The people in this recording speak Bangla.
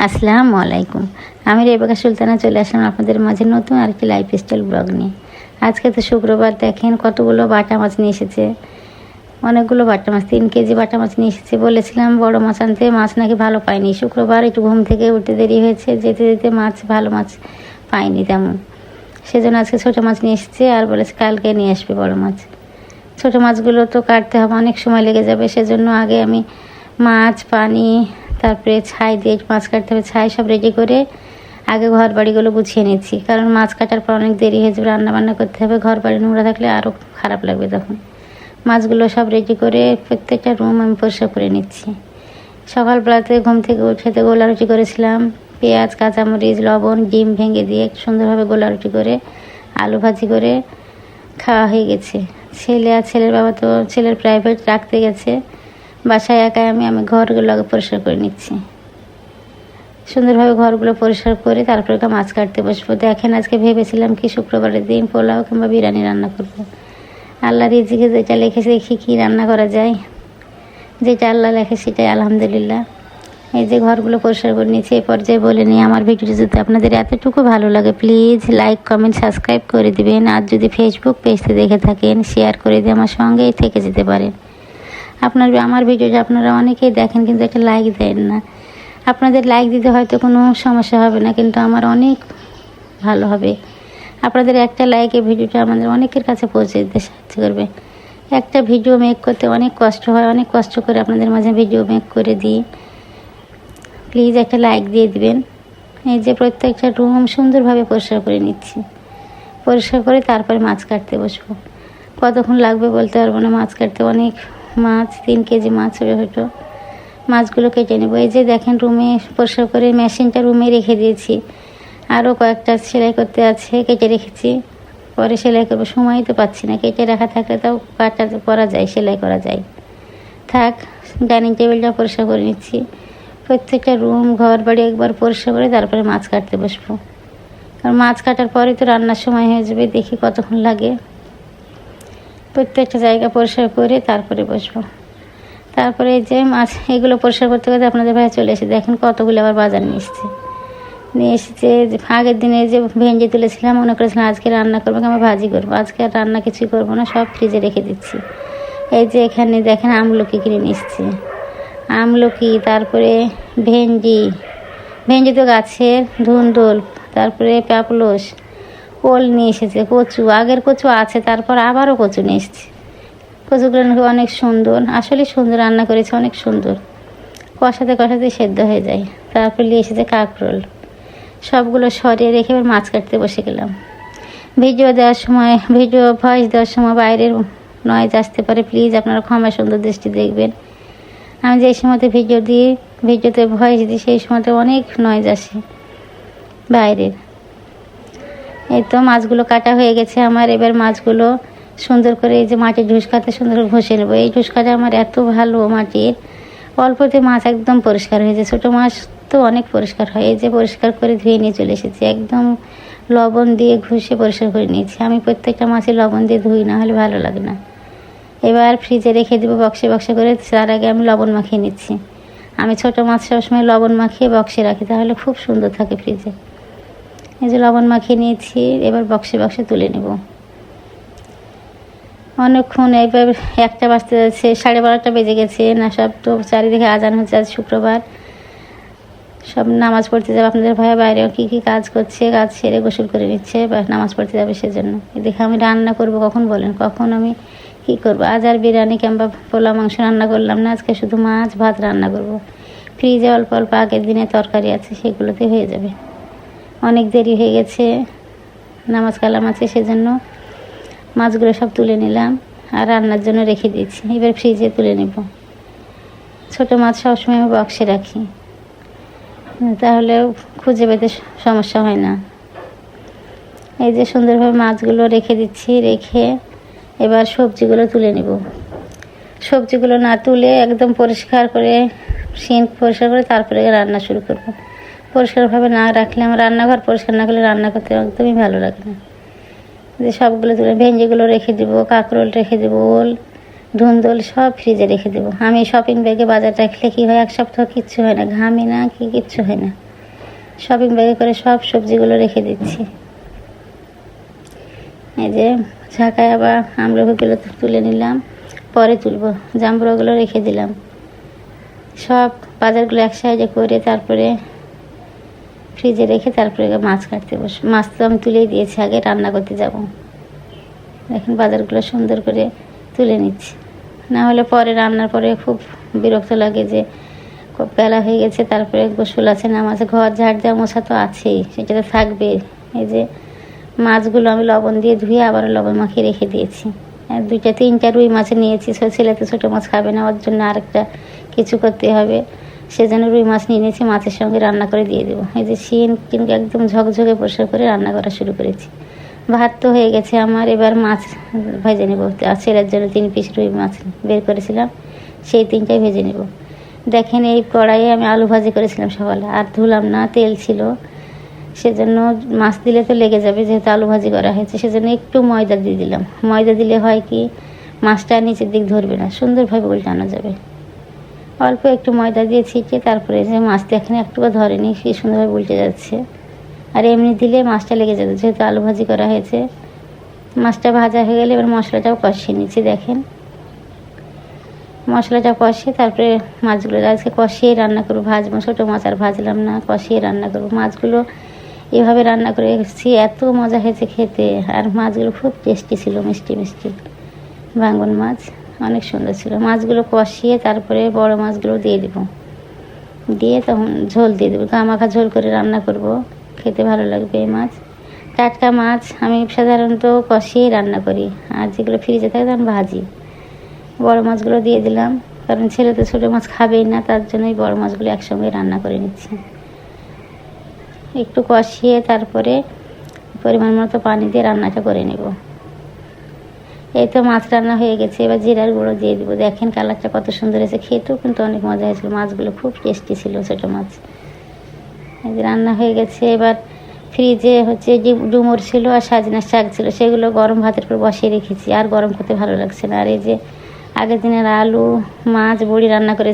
আসসালামু আলাইকুম। আমি রেবেকা সুলতানা চলে আসলাম আপনাদের মাঝে নতুন আরেকটি লাইফস্টাইল ব্লগ নিয়ে। আজকে তো শুক্রবার, দেখেন কতগুলো বাটা মাছ নিয়ে এসেছে। অনেকগুলো বাটা মাছ, 3 কেজি বাটা মাছ নিয়ে এসেছে। বলেছিলাম বড় মাছ আনতে, মাছ নাকি ভালো পাইনি। শুক্রবার একটু ঘুম থেকে উঠতে দেরি হয়েছে, যেতে যেতে ভালো মাছ পাইনি তেমন। সেজন্য আজকে ছোটো মাছ নিয়ে এসেছে আর বলেছে কালকে নিয়ে আসবে বড় মাছ। ছোটো মাছগুলো তো কাটতে হবে, অনেক সময় লেগে যাবে। সেজন্য আগে আমি মাছ, পানি, তারপরে ছাই দিয়ে মাছ কাটতে হবে, ছাই সব রেডি করে আগে ঘর বাড়িগুলো গুছিয়ে নিচ্ছি। কারণ মাছ কাটার পর অনেক দেরি হয়ে যাবে, রান্নাবান্না করতে হবে। ঘর বাড়ি নোংরা থাকলে আরও খারাপ লাগবে তখন। মাছগুলো সব রেডি করে প্রত্যেকটা রুম আমি পরিষ্কার করে নিচ্ছি। সকালবেলাতে ঘুম থেকে উঠে গোলা রুটি করেছিলাম। পেঁয়াজ, কাঁচামরিচ, লবণ, ডিম ভেঙে দিয়ে সুন্দরভাবে গোলা রুটি করে আলু ভাজি করে খাওয়া হয়ে গেছে। ছেলে আর ছেলের বাবা তো ছেলের প্রাইভেট রাখতে গেছে। বাসায় একাই আমি ঘরগুলো আগে পরিষ্কার করে নিচ্ছি। সুন্দরভাবে ঘরগুলো পরিষ্কার করে তারপরে মাছ কাটতে বসবো। দেখেন আজকে ভেবেছিলাম কি শুক্রবারের দিন পোলাও কিংবা বিরিয়ানি রান্না করব। আল্লাহ রিজিকে যেটা লিখেছে দেখি কী রান্না করা যায়। যেটা আল্লাহ লেখে সেটাই আলহামদুলিল্লাহ। এই যে ঘরগুলো পরিষ্কার করে নিচ্ছি। এই পর্যায়ে বলে নিই, আমার ভিডিওটি যদি আপনাদের এতটুকু ভালো লাগে প্লিজ লাইক, কমেন্ট, সাবস্ক্রাইব করে দিবেন। আর যদি ফেসবুক পেজতে দেখে থাকেন শেয়ার করে দিয়ে আমার সঙ্গেই থেকে যেতে পারেন। আমার ভিডিওটা আপনারা অনেকেই দেখেন কিন্তু একটা লাইক দেন না। আপনাদের লাইক দিতে হয়তো কোনো সমস্যা হবে না, কিন্তু আমার অনেক ভালো হবে। আপনাদের একটা লাইকে ভিডিওটা আমাদের অনেকের কাছে পৌঁছে দিতে সাহায্য করবে। একটা ভিডিও মেক করতে অনেক কষ্ট হয়, অনেক কষ্ট করে আপনাদের মাঝে ভিডিও মেক করে দিই। প্লিজ একটা লাইক দিয়ে দিবেন। এই যে প্রত্যেকটা রুম সুন্দরভাবে পরিষ্কার করে নিচ্ছি। পরিষ্কার করে তারপরে মাছ কাটতে বসবো। কতক্ষণ লাগবে বলতে পারবো না। মাছ কাটতে অনেক মাছ, 3 কেজি মাছ ছোটো ছোটো মাছগুলো কেটে নেবো। এই যে দেখেন রুমে পরিষ্কার করে মেশিনটা রুমে রেখে দিয়েছি। আরও কয়েকটা সেলাই করতে আছে, কেটে রেখেছি। পরে সেলাই করবো, সময় তো পাচ্ছি না। কেটে রাখা থাকলে তাও কাটা করা যায়, সেলাই করা যায়। থাক, ডাইনিং টেবিলটা পরিষ্কার করে নিচ্ছি। প্রত্যেকটা রুম, ঘর বাড়ি একবার পরিষ্কার করে তারপরে মাছ কাটতে বসবো। আর মাছ কাটার পরে তো রান্নার সময় হয়ে যাবে। দেখি কতক্ষণ লাগে। প্রত্যেকটা জায়গা পরিষ্কার করে তারপরে বসবো। তারপরে এই যে মাছ এগুলো পরিষ্কার করতে করতে আপনাদের ভাই চলে এসে দেখেন কতগুলো আবার বাজার নিয়ে এসেছে। আগের দিনে যে ভেঞ্জি তুলেছিলাম, মনে করেছিলাম আজকে রান্না করবো কিংবা ভাজি করবো। আজকে আর রান্না কিছুই করবো না, সব ফ্রিজে রেখে দিচ্ছি। এই যে এখানে দেখেন আমলকি কিনে নিয়ে এসেছি। আমলকি, তারপরে ভেঞ্জি তো গাছের, ধুন্দুল, তারপরে প্যাপলোস, ওল নিয়ে এসেছে, কচু, আগের কচু আছে, তারপর আবারও কচু নিয়ে এসেছে। কচুগুলো নাকি অনেক সুন্দর, আসলে সুন্দর রান্না করেছে, অনেক সুন্দর। কষাতে কষাতে সেদ্ধ হয়ে যায়। তারপর নিয়ে এসেছে কাঁকরোল। সবগুলো সরিয়ে রেখে এবার মাছ কাটতে বসে গেলাম। ভিডিও ভয়েস দেওয়ার সময় বাইরের নয়েজ আসতে পারে, প্লিজ আপনারা ক্ষমা সুন্দর দৃষ্টি দেখবেন। আমি যে সময়তে ভিডিওতে ভয়েস দিই সেই সময়তে অনেক নয়েজ আসে বাইরের। এই তো মাছগুলো কাটা হয়ে গেছে আমার। এবার মাছগুলো সুন্দর করে এই যে মাটির ঢুসকাতে সুন্দর করে ঘষে নেবো। এই ঢুসকাটা আমার এত ভালো মাটির, অল্পতে মাছ একদম পরিষ্কার হয়েছে। ছোটো মাছ তো অনেক পরিষ্কার হয়। এই যে পরিষ্কার করে ধুয়ে নিয়ে চলে এসেছি, একদম লবণ দিয়ে ঘষে পরিষ্কার করে নিয়েছি। আমি প্রত্যেকটা মাছে লবণ দিয়ে ধুই, না হলে ভালো লাগে না। এবার ফ্রিজে রেখে দেবো বক্সে করে। তার আগে আমি লবণ মাখিয়ে নিচ্ছি। আমি ছোটো মাছ সবসময় লবণ মাখিয়ে বক্সে রাখি, তাহলে খুব সুন্দর থাকে ফ্রিজে। এই যে লবণ মাখিয়ে নিয়েছি, এবার বক্সে তুলে নেব। অনেকক্ষণ, এবার 1টা বাজতে যাচ্ছে, 12:30 বেজে গেছে না। সব তো চারিদিকে আজান হচ্ছে। আজ শুক্রবার, সব নামাজ পড়তে যাবে। আপনাদের ভাই বাইরেও কী কাজ করছে, কাজ সেরে গোসল করে নিচ্ছে, বা নামাজ পড়তে যাবে। সেজন্য এদিকে আমি রান্না করব কখন বলেন, কখন আমি কী করবো। আজ আর বিরিয়ানি কিংবা পোলা মাংস রান্না করলাম না। আজকে শুধু মাছ ভাত রান্না করব। ফ্রিজে অল্প অল্প আগের দিনে তরকারি আছে, সেগুলোতে হয়ে যাবে। অনেক দেরি হয়ে গেছে, নামাজ কালাম আছে, সেজন্য মাছগুলো সব তুলে নিলাম আর রান্নার জন্য রেখে দিয়েছি। এবার ফ্রিজে তুলে নেব। ছোটো মাছ সবসময় আমি বক্সে রাখি, তাহলে খুঁজে পেতে সমস্যা হয় না। এই যে সুন্দরভাবে মাছগুলো রেখে দিচ্ছি। রেখে এবার সবজিগুলো তুলে নেব। সবজিগুলো না তুলে একদম পরিষ্কার করে পরিষ্কার করে তারপরে রান্না শুরু করব। পরিষ্কারভাবে না রাখলে, আমার রান্নাঘর পরিষ্কার না করলে রান্না করতে একদমই ভালো লাগে না। যে সবগুলো তুলে ভেঞ্জিগুলো রেখে দেবো, কাঁকরোল রেখে দেবো, ওল, ধুন্দুল সব ফ্রিজে রেখে দেবো। আমি শপিং ব্যাগে বাজার রাখলে কী হয়, 1 সপ্তাহ কিচ্ছু হয় না, ঘামি না, কিচ্ছু হয় না। শপিং ব্যাগে করে সব সবজিগুলো রেখে দিচ্ছি। এই যে ঝাঁকায় আবার আমলকিগুলো তুলে নিলাম, পরে তুলবো। জাম্বুরাগুলো রেখে দিলাম। সব বাজারগুলো এক সাইডে করে তারপরে ফ্রিজে রেখে তারপরে মাছ কাটতে বসে। মাছ তো আমি তুলেই দিয়েছি, আগে রান্না করতে যাব। এখন বাজারগুলো সুন্দর করে তুলে নিচ্ছি, না হলে পরে রান্নার পরে খুব বিরক্ত লাগে যে খুব বেলা হয়ে গেছে, তারপরে গোসল আছে, নামাজ, ঘর ঝাড় দেওয়া মোছা তো আছেই, সেটা তো থাকবে। এই যে মাছগুলো আমি লবণ দিয়ে ধুয়ে আবার লবণ মাখিয়ে রেখে দিয়েছি। আর 2-3টা রুই মাছ নিয়েছি, ছেলে তো ছোটো মাছ খাবে না, ওর জন্য আরেকটা কিছু করতে হবে, সেজন্য রুই মাছ নিয়ে নিয়েছি, মাছের সঙ্গে রান্না করে দিয়ে দেবো। এই যে শিন কিন্তু একদম ঝকঝকে পরিষ্কার করে রান্না করা শুরু করেছি। ভাত তো হয়ে গেছে আমার, এবার মাছ ভেজে নেব। আর ছেলের জন্য 3 পিস রুই মাছ বের করেছিলাম, সেই 3টাই ভেজে নেব। দেখেন এই কড়াইয়ে আমি আলু ভাজি করেছিলাম সকালে, আর ধুলাম না, তেল ছিল, সেজন্য মাছ দিলে তো লেগে যাবে, যেহেতু আলু ভাজি করা হয়েছে, সেজন্য একটু ময়দা দিয়ে দিলাম। ময়দা দিলে হয় কি, মাছটা নিচের দিক ধরবে না, সুন্দরভাবে উল্টানো যাবে। অল্প একটু ময়দা দিয়ে ছিটিয়ে তারপরে যে মাছটা এখানে একটুও ধরেনি, সে সুন্দরভাবে উল্টে যাচ্ছে। আর এমনি দিলে মাছটা লেগে যেত, যেহেতু আলু ভাজি করা হয়েছে। মাছটা ভাজা হয়ে গেলে এবার মশলাটাও কষিয়ে নিচ্ছি। দেখেন মশলাটা কষিয়ে তারপরে মাছগুলো আজকে কষিয়ে রান্না করবো, ভাজবো। ছোটো মাছ আর ভাজলাম না, কষিয়ে রান্না করবো। মাছগুলো এভাবে রান্না করে এসেছি, এত মজা হয়েছে খেতে। আর মাছগুলো খুব টেস্টি ছিল, মিষ্টি মিষ্টি ভাঙন মাছ, অনেক সুন্দর ছিল। মাছগুলো কষিয়ে তারপরে বড় মাছগুলো দিয়ে দেবো, দিয়ে তখন ঝোল দিয়ে দেবো, গামাখা ঝোল করে রান্না করব, খেতে ভালো লাগবে। এই মাছ, টাটকা মাছ আমি সাধারণত কষিয়ে রান্না করি, আর যেগুলো ফ্রিজে থাকে তখন ভাজি। বড় মাছগুলো দিয়ে দিলাম, কারণ ছেলে তো ছোটো মাছ খাবেই না, তার জন্যই বড় মাছগুলো একসঙ্গে রান্না করে নিচ্ছি। একটু কষিয়ে তারপরে পরিমাণ মতো পানি দিয়ে রান্নাটা করে নেব। এই তো মাছ রান্না হয়ে গেছে, এবার জিরার গুঁড়ো দিয়ে দেবো। দেখেন কালারটা কত সুন্দর হয়েছে, খেতেও কিন্তু অনেক মজা হয়েছিল। মাছগুলো খুব টেস্টি ছিল, ছোটো মাছ। এই যে রান্না হয়ে গেছে। এবার ফ্রিজে যে ডুমুর ছিল আর সজনার শাক ছিল, সেগুলো গরম ভাতের উপর বসিয়ে রেখেছি, আর গরম করতে ভালো লাগছে না। আর এই যে আগের দিনের আলু, মাছ, বড়ি রান্না করে